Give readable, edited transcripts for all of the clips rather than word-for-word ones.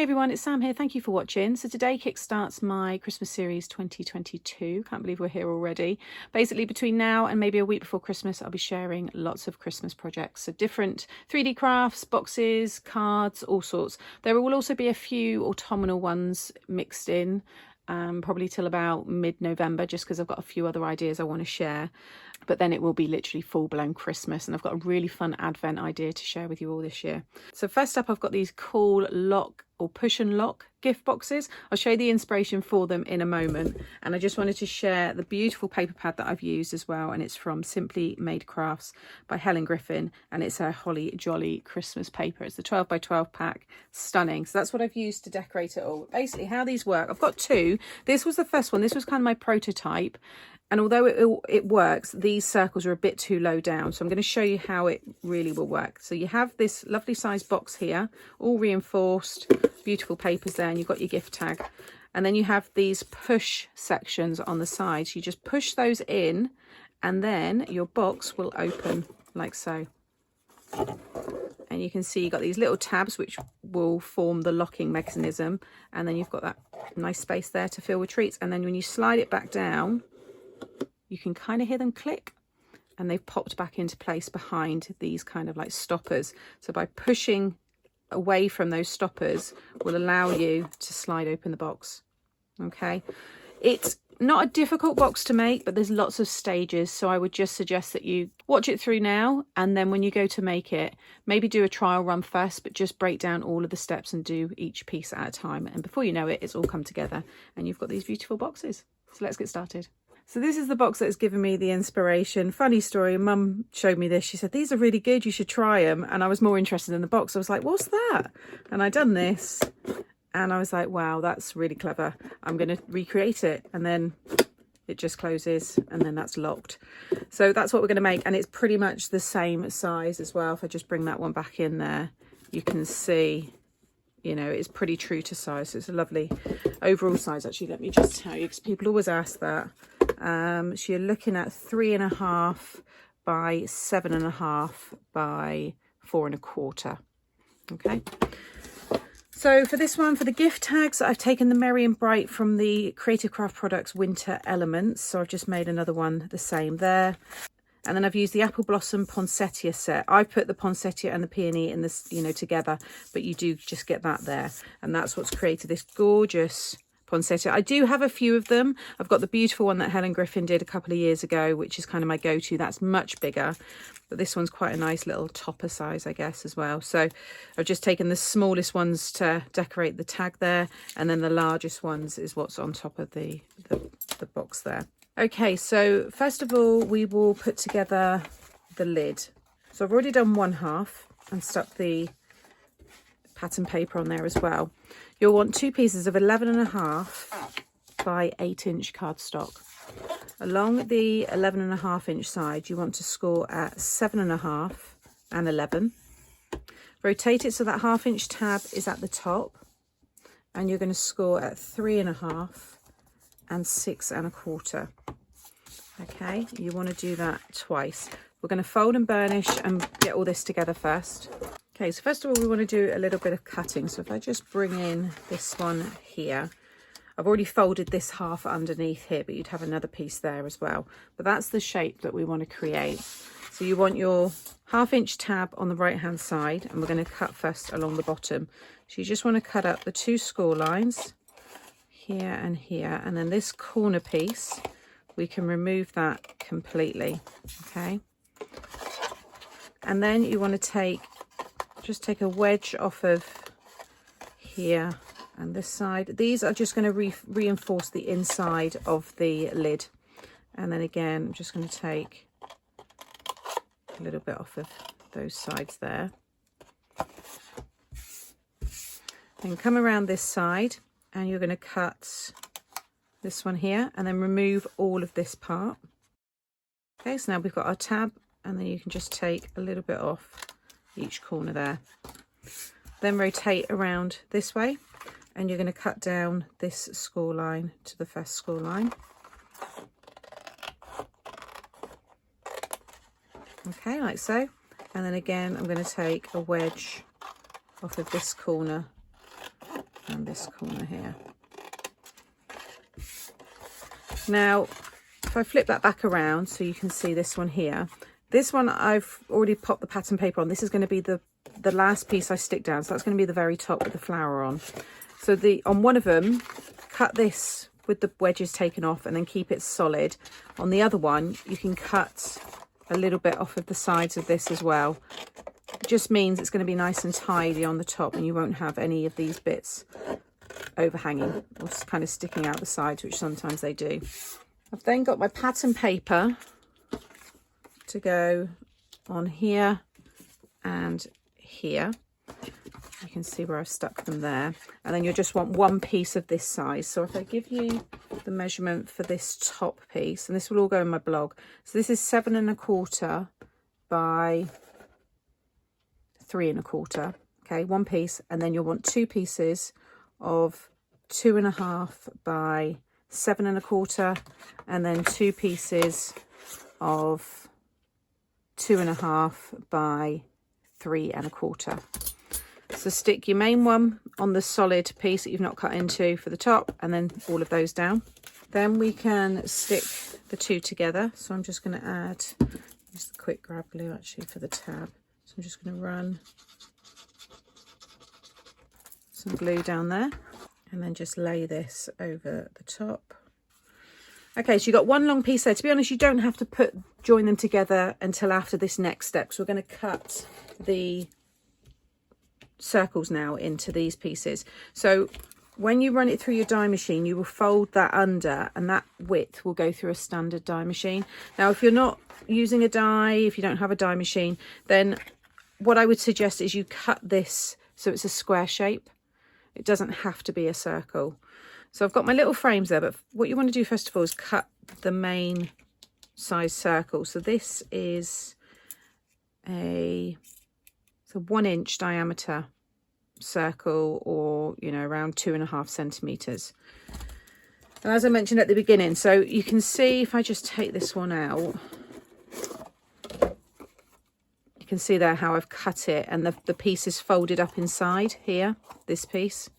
Hey everyone, it's Sam here. Thank you for watching. So today kickstarts my Christmas series 2022. Can't believe we're here already. Basically between now and maybe a week before Christmas, I'll be sharing lots of Christmas projects. So different 3D crafts, boxes, cards, all sorts. There will also be a few autumnal ones mixed in, probably till about mid-November, just because I've got a few other ideas I want to share. But then it will be literally full-blown Christmas, and I've got a really fun Advent idea to share with you all this year. So first up, I've got these cool lock or push and lock gift boxes. I'll show you the inspiration for them in a moment, and I just wanted to share the beautiful paper pad that I've used as well, and it's from Simply Made Crafts by Helen Griffin, and it's a holly jolly Christmas paper. It's the 12 by 12 pack. Stunning. So that's what I've used to decorate it all. Basically how these work, I've got two. This was the first one. This was kind of my prototype. And although it works, these circles are a bit too low down. So I'm going to show you how it really will work. So you have this lovely size box here, all reinforced, beautiful papers there, and you've got your gift tag. And then you have these push sections on the sides. You just push those in, and then your box will open like so. And you can see you've got these little tabs which will form the locking mechanism. And then you've got that nice space there to fill with treats. And then when you slide it back down, you can kind of hear them click, and they've popped back into place behind these kind of like stoppers. So by pushing away from those stoppers will allow you to slide open the box. Okay, it's not a difficult box to make, but there's lots of stages, so I would just suggest that you watch it through now, and then when you go to make it, maybe do a trial run first, but just break down all of the steps and do each piece at a time, and before you know it, it's all come together and you've got these beautiful boxes. So let's get started. So this is the box that has given me the inspiration. Funny story, Mum showed me this. She said, these are really good, you should try them. And I was more interested in the box. I was like, what's that? And I done this, and I was like, wow, that's really clever. I'm going to recreate it. And then it just closes, and then that's locked. So that's what we're going to make. And it's pretty much the same size as well. If I just bring that one back in there, you can see, you know, it's pretty true to size. So it's a lovely overall size. Actually, let me just tell you, because people always ask that. So you're looking at 3.5 by 7.5 by 4.25. Okay. So for this one, for the gift tags, I've taken the Merry and Bright from the Creative Craft Products Winter Elements. So I've just made another one the same there. And then I've used the Apple Blossom Poinsettia set. I've put the Poinsettia and the peony in this, you know, together, but you do just get that there. And that's what's created this gorgeous Poinsettia. I do have a few of them. I've got the beautiful one that Helen Griffin did a couple of years ago, which is kind of my go-to. That's much bigger, but this one's quite a nice little topper size, I guess, as well. So I've just taken the smallest ones to decorate the tag there, and then the largest ones is what's on top of the box there. Okay, so first of all, we will put together the lid. So I've already done one half and stuck the pattern paper on there as well. You'll want two pieces of 11.5 by 8-inch cardstock. Along the 11.5-inch side, you want to score at 7.5 and 11. Rotate it so that 1/2-inch tab is at the top, and you're going to score at 3.5 and 6.25. Okay, you want to do that twice. We're going to fold and burnish and get all this together first. Okay, so first of all, we want to do a little bit of cutting. So if I just bring in this one here, I've already folded this half underneath here, but you'd have another piece there as well. But that's the shape that we want to create. So you want your 1/2-inch tab on the right-hand side, and we're going to cut first along the bottom. So you just want to cut up the two score lines here and here, and then this corner piece, we can remove that completely. Okay, and then you want to just take a wedge off of here and this side. These are just going to reinforce the inside of the lid, and then again I'm just going to take a little bit off of those sides there, then come around this side, and you're going to cut this one here and then remove all of this part. Okay, so now we've got our tab, and then you can just take a little bit off each corner there. Then rotate around this way, and you're going to cut down this score line to the first score line. Okay, like so. And then again, I'm going to take a wedge off of this corner around this corner here. Now, if I flip that back around so you can see this one here, this one I've already popped the pattern paper on. This is going to be the last piece I stick down, so that's going to be the very top with the flower on. So on one of them, cut this with the wedges taken off and then keep it solid. On the other one, you can cut a little bit off of the sides of this as well. It just means it's going to be nice and tidy on the top, and you won't have any of these bits overhanging or kind of sticking out the sides, which sometimes they do. I've then got my pattern paper to go on here and here. You can see where I've stuck them there, and then you'll just want one piece of this size. So if I give you the measurement for this top piece, and this will all go in my blog, so this is 7 1/4 by 3 1/4. Okay, one piece, and then you'll want 2 pieces of 2 1/2 by 7 1/4, and then 2 pieces of 2 1/2 by 3 1/4. So stick your main one on the solid piece that you've not cut into for the top, and then all of those down. Then we can stick the two together. So I'm just going to add just the quick grab glue actually for the tab. So I'm just going to run some glue down there and then just lay this over the top. Okay, so you've got one long piece there. To be honest, you don't have to join them together until after this next step. So we're going to cut the circles now into these pieces. So when you run it through your die machine, you will fold that under, and that width will go through a standard die machine. Now, if you're not using a die, if you don't have a die machine, then what I would suggest is you cut this so it's a square shape. It doesn't have to be a circle. So I've got my little frames there, but what you want to do first of all is cut the main size circle. So this is a 1 inch diameter circle, or around 2.5 centimeters. And as I mentioned at the beginning, so you can see if I just take this one out, you can see there how I've cut it, and the piece is folded up inside here, this piece.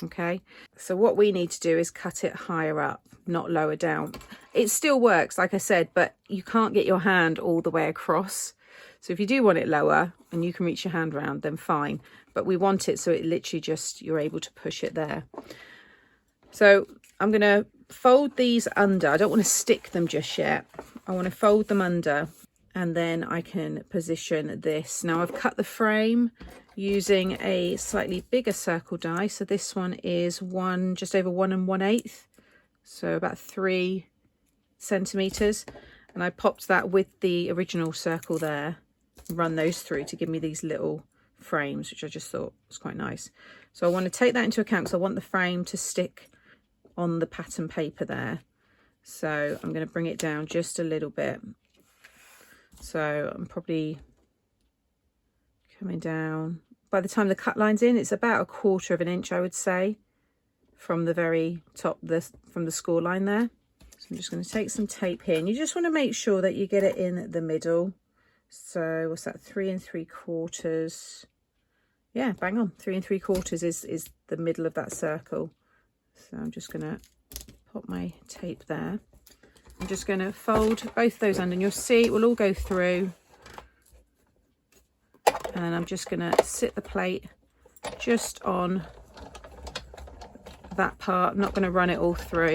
Okay, so what we need to do is cut it higher up, not lower down. It still works, like I said, but you can't get your hand all the way across. So if you do want it lower and you can reach your hand round, then fine. But we want it so it literally just, you're able to push it there. So I'm going to fold these under. I don't want to stick them just yet. I want to fold them under, and then I can position this. Now I've cut the frame using a slightly bigger circle die. So this one is just over 1 1/8. So about 3 centimeters. And I popped that with the original circle there, run those through to give me these little frames, which I just thought was quite nice. So I want to take that into account because I want the frame to stick on the pattern paper there. So I'm going to bring it down just a little bit. So I'm probably coming down, by the time the cut line's in, it's about 1/4 inch, I would say, from the very top, from the score line there. So I'm just going to take some tape here, and you just want to make sure that you get it in the middle. So what's that, 3 3/4? Yeah, bang on. 3 3/4 is the middle of that circle. So I'm just going to pop my tape there. I'm just going to fold both those under, and you'll see it will all go through. And then I'm just going to sit the plate just on that part. I'm not going to run it all through.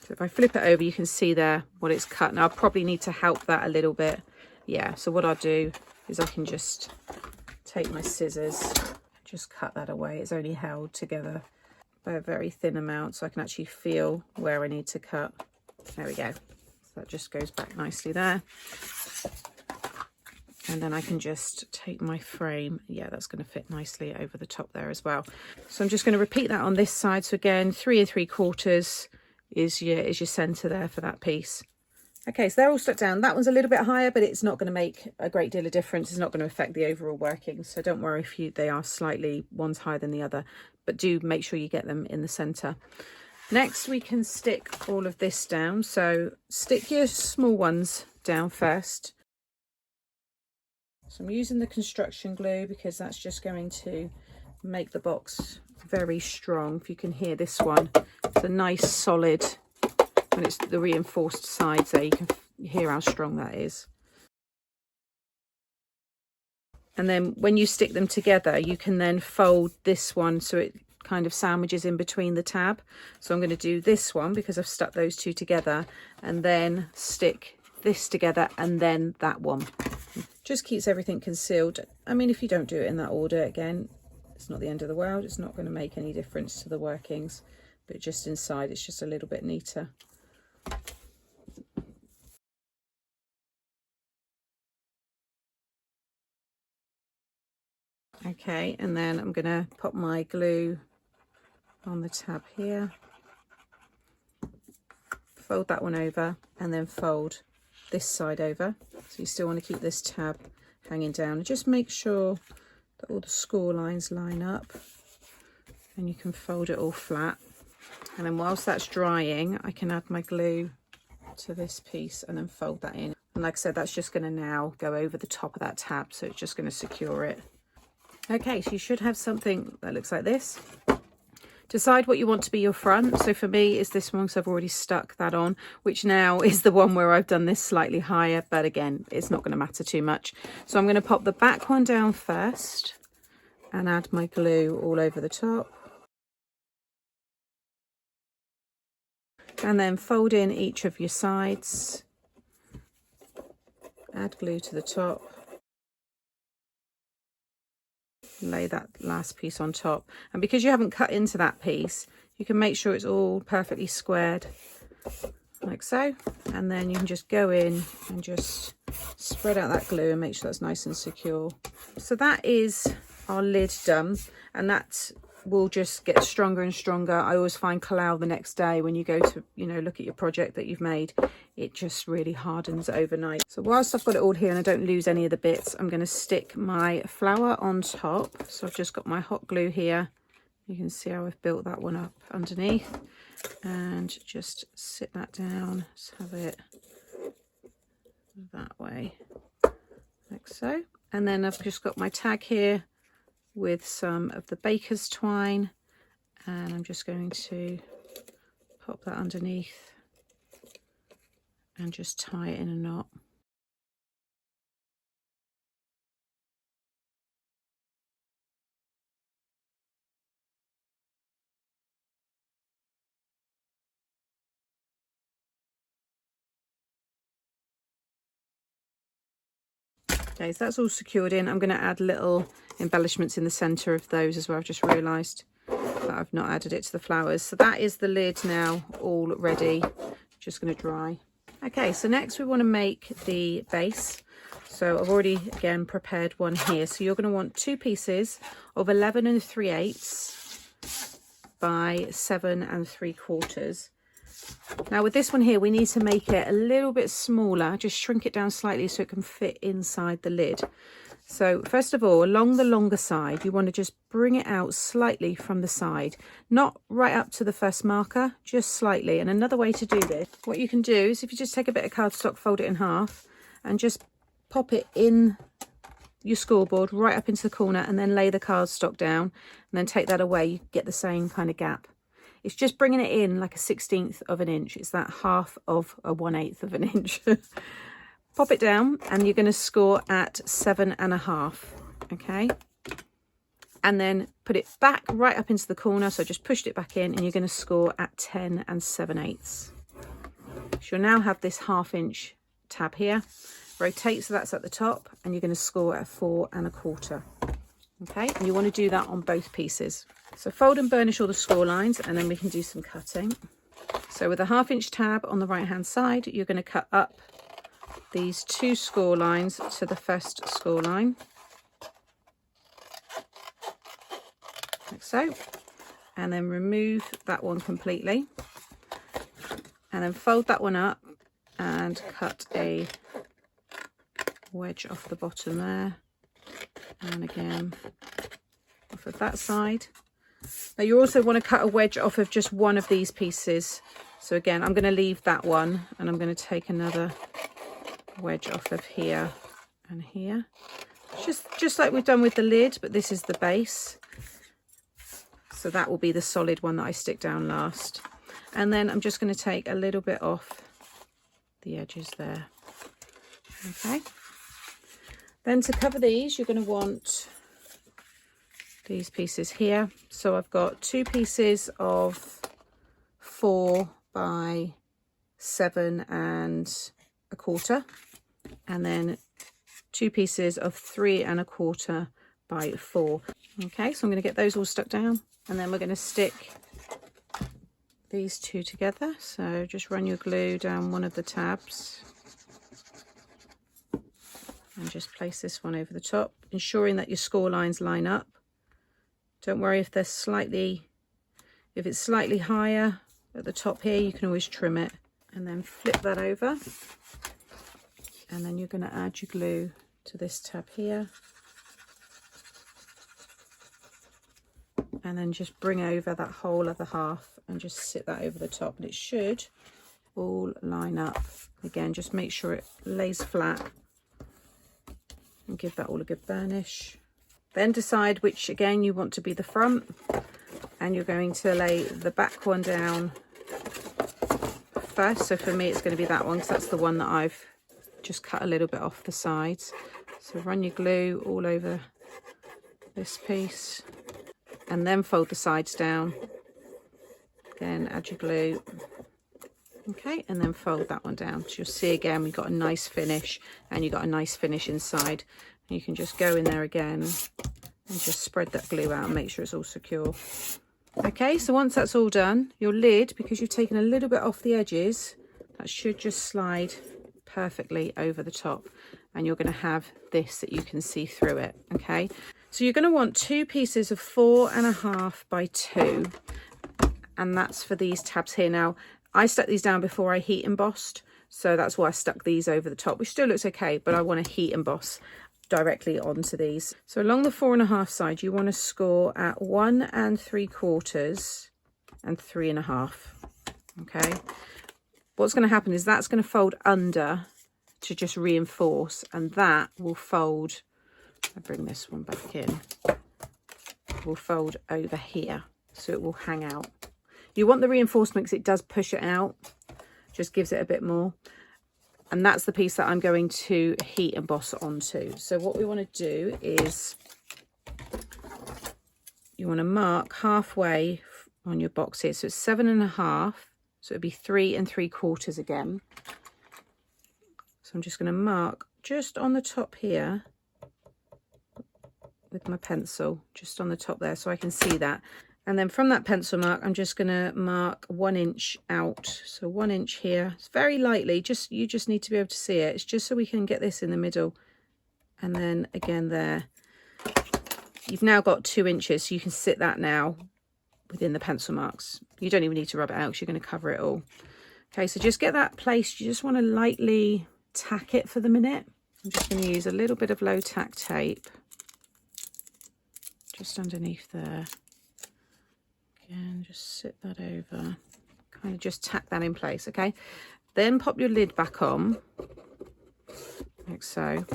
So if I flip it over, you can see there what it's cut. Now I'll probably need to help that a little bit. Yeah, so what I'll do is I can just take my scissors, just cut that away. It's only held together by a very thin amount, so I can actually feel where I need to cut. There we go. So that just goes back nicely there. And then I can just take my frame. Yeah, that's going to fit nicely over the top there as well. So I'm just going to repeat that on this side. So again, 3 3/4 is your centre there for that piece. Okay, so they're all stuck down. That one's a little bit higher, but it's not going to make a great deal of difference. It's not going to affect the overall working. So don't worry if they are slightly, one's higher than the other, but do make sure you get them in the centre. Next, we can stick all of this down. So stick your small ones down first. So I'm using the construction glue because that's just going to make the box very strong. If you can hear this one, it's a nice solid, when it's the reinforced sides there, you can hear how strong that is. And then when you stick them together, you can then fold this one so it kind of sandwiches in between the tab. So I'm going to do this one because I've stuck those two together, and then stick this together and then that one. Just keeps everything concealed. I mean, if you don't do it in that order, again, it's not the end of the world. It's not going to make any difference to the workings, but just inside it's just a little bit neater. Okay, and then I'm going to pop my glue on the tab here, fold that one over, and then fold this side over. So you still want to keep this tab hanging down, and just make sure that all the score lines line up, and you can fold it all flat. And then whilst that's drying, I can add my glue to this piece and then fold that in. And like I said, that's just going to now go over the top of that tab, so it's just going to secure it. Okay, so you should have something that looks like this. Decide what you want to be your front. So for me, it's this one because I've already stuck that on, which now is the one where I've done this slightly higher, but again, it's not going to matter too much. So I'm going to pop the back one down first and add my glue all over the top. And then fold in each of your sides. Add glue to the top. Lay that last piece on top, and because you haven't cut into that piece, you can make sure it's all perfectly squared like so, and then you can just go in and just spread out that glue and make sure that's nice and secure. So that is our lid done, and that will just get stronger and stronger. I always find Collall the next day when you go to, you know, look at your project that you've made, it just really hardens overnight. So whilst I've got it all here and I don't lose any of the bits, I'm going to stick my flower on top. So I've just got my hot glue here. You can see how I've built that one up underneath, and just sit that down. Let's have it that way, like so. And then I've just got my tag here with some of the baker's twine, and I'm just going to pop that underneath and just tie it in a knot. Okay, so that's all secured in. I'm going to add little embellishments in the centre of those as well. I've just realised that I've not added it to the flowers. So that is the lid now all ready. Just going to dry. Okay, so next we want to make the base. So I've already again prepared one here. So you're going to want two pieces of 11 3/8 by 7 3/4. Now with this one here, we need to make it a little bit smaller, just shrink it down slightly so it can fit inside the lid. So first of all, along the longer side, you want to just bring it out slightly from the side, not right up to the first marker, just slightly. And another way to do this, what you can do is if you just take a bit of cardstock, fold it in half and just pop it in your scoreboard right up into the corner, and then lay the cardstock down and then take that away, you get the same kind of gap. It's just bringing it in like a 1/16 of an inch. It's that half of a 1/8 of an inch. Pop it down, and you're going to score at 7 1/2. Okay. And then put it back right up into the corner. So just pushed it back in, and you're going to score at 10 7/8. So you'll now have this 1/2 inch tab here. Rotate so that's at the top, and you're going to score at 4 1/4. Okay, and you want to do that on both pieces. So fold and burnish all the score lines, and then we can do some cutting. So with a 1/2 inch tab on the right hand side, you're going to cut up these two score lines to the first score line, like so, and then remove that one completely, and then fold that one up and cut a wedge off the bottom there, and again off of that side. Now you also want to cut a wedge off of just one of these pieces. So again, I'm going to leave that one, and I'm going to take another wedge off of here and here, just like we've done with the lid, but this is the base. So that will be the solid one that I stick down last. And then I'm just going to take a little bit off the edges there. Okay. Then to cover these, you're going to want these pieces here. So I've got 2 pieces of 4 by 7 1/4, and then 2 pieces of 3 1/4 by 4. Okay, so I'm going to get those all stuck down, and then we're going to stick these 2 together. So just run your glue down one of the tabs and just place this one over the top, ensuring that your score lines line up. Don't worry if it's slightly higher at the top here, you can always trim it. And then flip that over, and then you're going to add your glue to this tab here, and then just bring over that whole other half and just sit that over the top, and it should all line up. Again, just make sure it lays flat and give that all a good burnish. Then decide which again you want to be the front, and you're going to lay the back one down first. So for me it's going to be that one, because that's the one that I've just cut a little bit off the sides. So run your glue all over this piece, and then fold the sides down. Again, add your glue. Okay, and then fold that one down. So you'll see again we've got a nice finish, and you've got a nice finish inside. And you can just go in there again and just spread that glue out and make sure it's all secure. Okay, so once that's all done, your lid, because you've taken a little bit off the edges, that should just slide perfectly over the top, and you're going to have this that you can see through it. Okay, so you're going to want 2 pieces of 4 1/2 by 2, and that's for these tabs here. Now I stuck these down before I heat embossed, so that's why I stuck these over the top, which still looks okay, but I want to heat emboss directly onto these. So along the 4 1/2 side, you want to score at 1 3/4 and 3 1/2. Okay, what's going to happen is that's going to fold under to just reinforce, and that will fold, I'll bring this one back in, will fold over here, so it will hang out. You want the reinforcement because it does push it out, just gives it a bit more. And that's the piece that I'm going to heat emboss onto. So what we want to do is you want to mark halfway on your box here. So it's 7 1/2. So it'd be 3 3/4 again. So I'm just going to mark just on the top here with my pencil, just on the top there, so I can see that. And then from that pencil mark, I'm just going to mark 1 inch out. So 1 inch here. It's very lightly, you just need to be able to see it. It's just so we can get this in the middle. And then again there. You've now got 2 inches, so you can sit that now within the pencil marks. You don't even need to rub it out because you're going to cover it all. Okay, so just get that placed. You just want to lightly tack it for the minute. I'm just going to use a little bit of low tack tape just underneath there. Again, just sit that over, kind of just tack that in place. Okay, then pop your lid back on like so,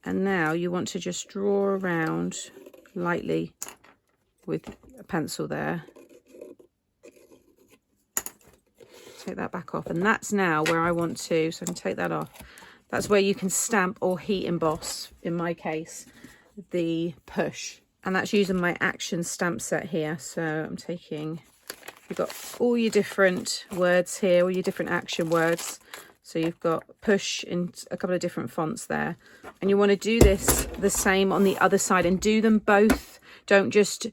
and now you want to just draw around lightly with a pencil there. Take that back off, and that's now where I want to, so I can take that off. That's where you can stamp or heat emboss, in my case, the push. And that's using my action stamp set here. So I'm taking, you've got all your different words here, all your different action words. So you've got push in a couple of different fonts there. And you want to do this the same on the other side, and do them both. Don't just,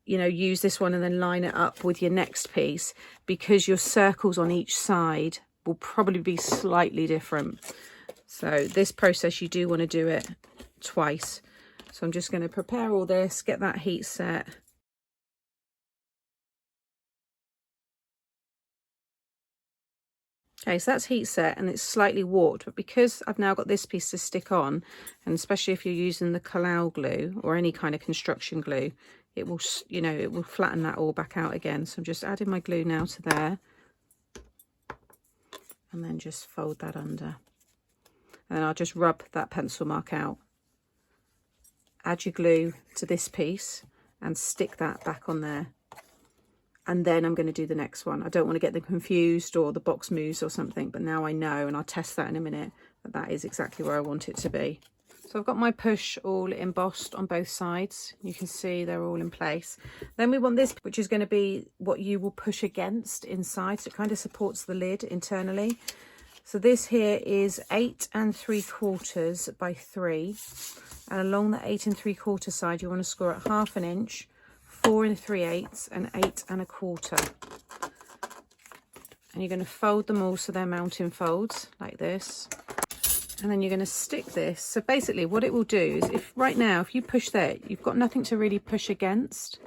you know, use this one and then line it up with your next piece, because your circles on each side will probably be slightly different. So this process, you do want to do it twice. So I'm just going to prepare all this, get that heat set. Okay, so that's heat set and it's slightly warped, but because I've now got this piece to stick on, and especially if you're using the Collall glue or any kind of construction glue, it will, you know, it will flatten that all back out again. So I'm just adding my glue now to there, and then just fold that under. And then I'll just rub that pencil mark out add your glue to this piece and stick that back on there. And then I'm going to do the next one. I don't want to get them confused or the box moves or something, but now I know, and I'll test that in a minute, that that is exactly where I want it to be. So I've got my push all embossed on both sides. You can see they're all in place. Then we want this, which is going to be what you will push against inside. So it kind of supports the lid internally. So this here is 8 3/4 by 3. And along the 8 3/4 side, you want to score at 1/2 inch, 4 3/8 and 8 1/4. And you're going to fold them all so they're mounting folds like this. And then you're going to stick this. So basically what it will do is, if right now, if you push there, you've got nothing to really push against.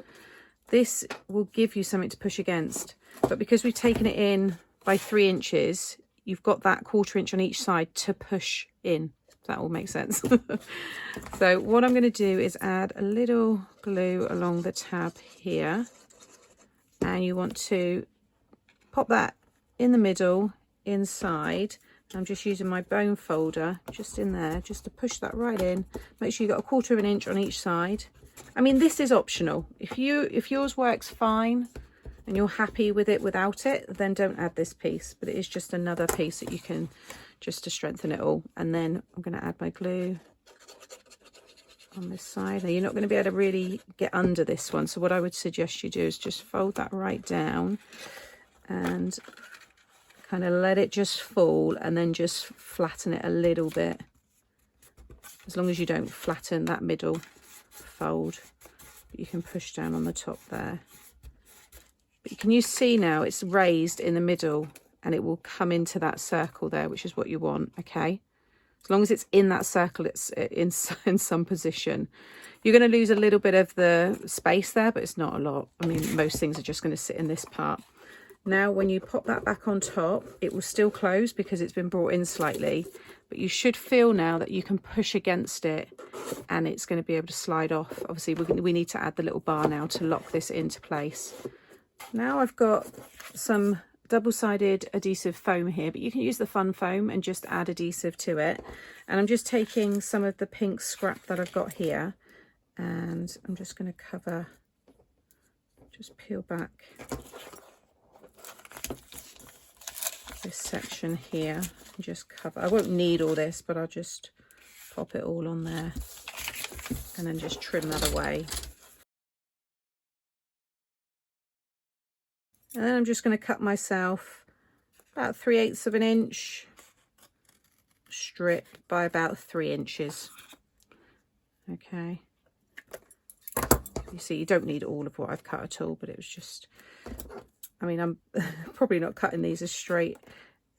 This will give you something to push against. But because we've taken it in by 3 inches, you've got that 1/4 inch on each side to push in. If that all makes sense. So what I'm going to do is add a little glue along the tab here. And you want to pop that in the middle, inside. I'm just using my bone folder just in there, just to push that right in. Make sure you've got 1/4 inch on each side. I mean, this is optional. If yours works fine and you're happy with it without it, then don't add this piece. But it is just another piece that you can, just to strengthen it all. And then I'm going to add my glue on this side. Now, you're not going to be able to really get under this one. So what I would suggest you do is just fold that right down and kind of let it just fall, and then just flatten it a little bit, as long as you don't flatten that middle fold. You can push down on the top there, but can you see now it's raised in the middle and it will come into that circle there, which is what you want. Okay, as long as it's in that circle, it's in some position. You're going to lose a little bit of the space there, but it's not a lot. I mean, most things are just going to sit in this part. Now, when you pop that back on top, it will still close because it's been brought in slightly, but you should feel now that you can push against it and it's going to be able to slide off. Obviously, we need to add the little bar now to lock this into place. Now I've got some double-sided adhesive foam here, but you can use the fun foam and just add adhesive to it. And I'm just taking some of the pink scrap that I've got here, and I'm just going to cover, just peel back this section here and just cover. I won't need all this, but I'll just pop it all on there and then just trim that away. And then I'm just going to cut myself about 3/8 inch strip by about 3 inches. Okay, you see, you don't need all of what I've cut at all, but it was just, I mean, I'm probably not cutting these as straight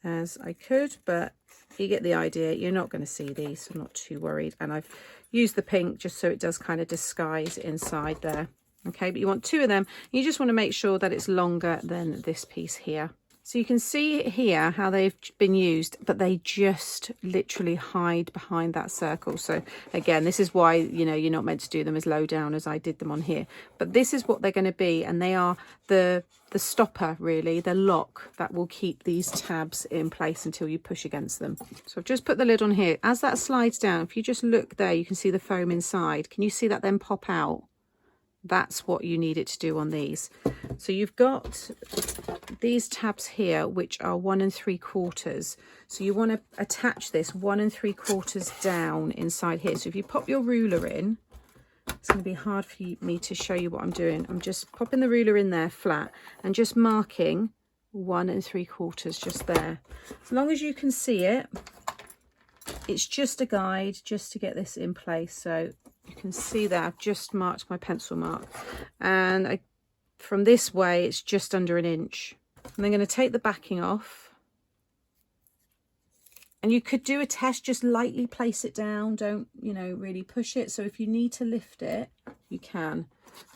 as I could, but you get the idea. You're not going to see these, so I'm not too worried. And I've used the pink just so it does kind of disguise inside there. Okay, but you want 2 of them. You just want to make sure that it's longer than this piece here. So you can see here how they've been used, but they just literally hide behind that circle. So again, this is why, you know, you're not meant to do them as low down as I did them on here. But this is what they're going to be, and they are the stopper, really, the lock that will keep these tabs in place until you push against them. So I've just put the lid on here. As that slides down, if you just look there, you can see the foam inside. Can you see that then pop out? That's what you need it to do on these. So you've got these tabs here, which are 1 3/4. So you want to attach this 1 3/4 down inside here. So if you pop your ruler in, it's going to be hard for me to show you what I'm doing. I'm just popping the ruler in there flat and just marking 1 3/4 just there. As long as you can see it, it's just a guide just to get this in place. So you can see that I've just marked my pencil mark, and from this way it's just under 1 inch. And I'm going to take the backing off, and you could do a test, just lightly place it down, don't, you know, really push it. So if you need to lift it, you can.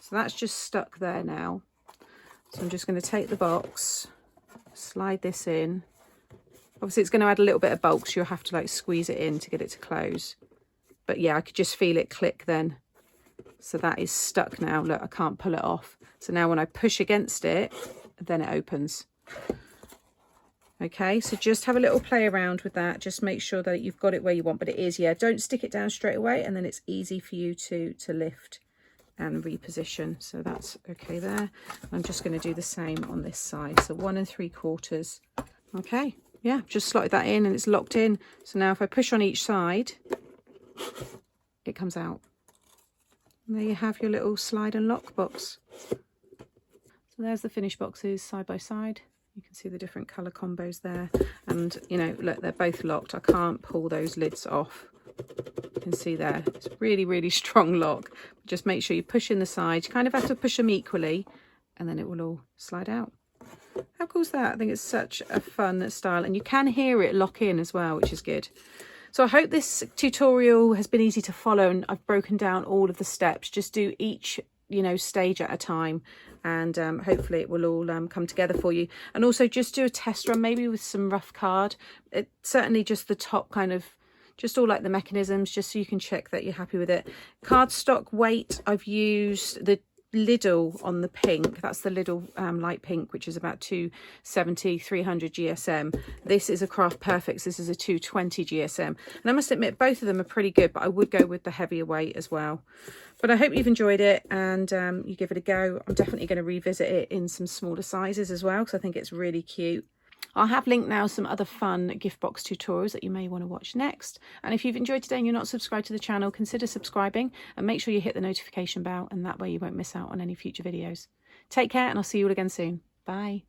So that's just stuck there now. So I'm just going to take the box, slide this in. Obviously it's going to add a little bit of bulk, so you'll have to like squeeze it in to get it to close. But yeah, I could just feel it click then. So that is stuck now. Look, I can't pull it off. So now when I push against it, then it opens. Okay, so just have a little play around with that. Just make sure that you've got it where you want, but it is, yeah, don't stick it down straight away, and then it's easy for you to lift and reposition. So that's okay there. I'm just going to do the same on this side. So 1 3/4. Okay, yeah, just slotted that in and it's locked in. So now if I push on each side, it comes out. And there you have your little slide and lock box. So there's the finished boxes side by side. You can see the different colour combos there. And, you know, look, they're both locked. I can't pull those lids off. You can see there. It's a really, really strong lock. Just make sure you push in the side. You kind of have to push them equally, and then it will all slide out. How cool is that? I think it's such a fun style. And you can hear it lock in as well, which is good. So I hope this tutorial has been easy to follow, and I've broken down all of the steps. Just do each, you know, stage at a time, and hopefully it will all come together for you. And also just do a test run, maybe with some rough card. Certainly just the top kind of, just all like the mechanisms, just so you can check that you're happy with it. Cardstock weight, I've used the Lidl on the pink. That's the Lidl light pink, which is about 270, 300 GSM. This is a Craft Perfects. This is a 220 GSM. And I must admit, both of them are pretty good, but I would go with the heavier weight as well. But I hope you've enjoyed it, and you give it a go. I'm definitely going to revisit it in some smaller sizes as well, because I think it's really cute. I'll have linked now some other fun gift box tutorials that you may want to watch next. And if you've enjoyed today and you're not subscribed to the channel, consider subscribing and make sure you hit the notification bell, and that way you won't miss out on any future videos. Take care, and I'll see you all again soon. Bye.